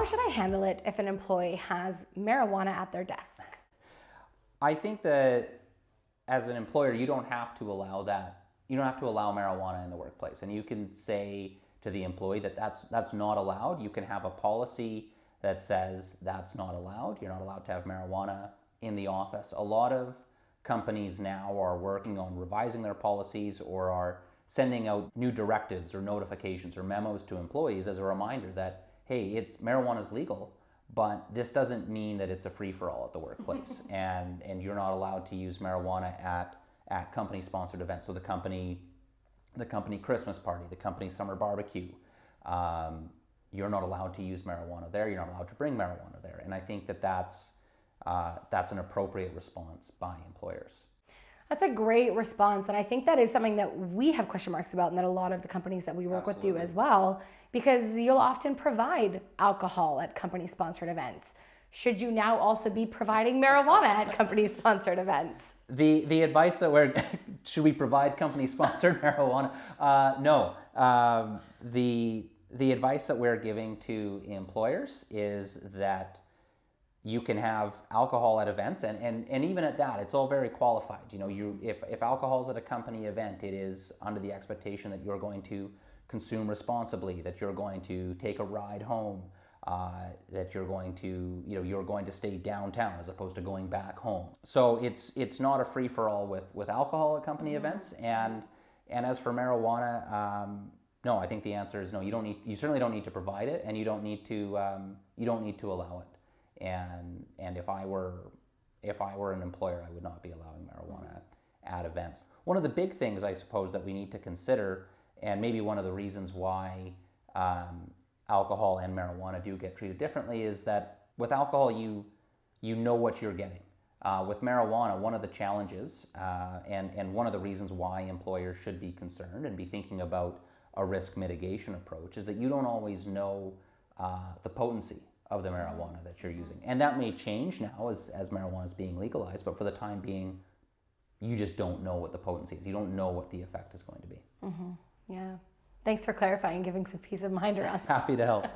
how should I handle it if an employee has marijuana at their desk? I think that as an employer, you don't have to allow that. You don't have to allow marijuana in the workplace. And you can say to the employee that that's not allowed. You can have a policy that says that's not allowed. You're not allowed to have marijuana in the office. A lot of companies now are working on revising their policies or are sending out new directives or notifications or memos to employees as a reminder that, hey, marijuana is legal, but this doesn't mean that it's a free-for-all at the workplace. and you're not allowed to use marijuana at company-sponsored events. So the company Christmas party, the company summer barbecue, you're not allowed to use marijuana there. You're not allowed to bring marijuana there. And I think that that's an appropriate response by employers. That's a great response, and I think that is something that we have question marks about, and that a lot of the companies that we work with do as well, because you'll often provide alcohol at company-sponsored events. Should you now also be providing marijuana at company-sponsored events? The advice that should we provide company-sponsored marijuana? No. The advice that we're giving to employers is that you can have alcohol at events, and even at that, it's all very qualified. You know, if alcohol is at a company event, it is under the expectation that you're going to consume responsibly, that you're going to take a ride home, that you're going to stay downtown as opposed to going back home. So it's not a free for all with alcohol at company events. And as for marijuana, no, I think the answer is no. You certainly don't need to provide it, and you don't need to allow it. And if I were an employer, I would not be allowing marijuana at events. One of the big things, I suppose, that we need to consider, and maybe one of the reasons why alcohol and marijuana do get treated differently, is that with alcohol, you know what you're getting. With marijuana, one of the challenges and one of the reasons why employers should be concerned and be thinking about a risk mitigation approach is that you don't always know the potency of the marijuana that you're using. And that may change now as marijuana is being legalized, but for the time being, you just don't know what the potency is. You don't know what the effect is going to be. Yeah. Thanks for clarifying, giving some peace of mind around that. Happy to help.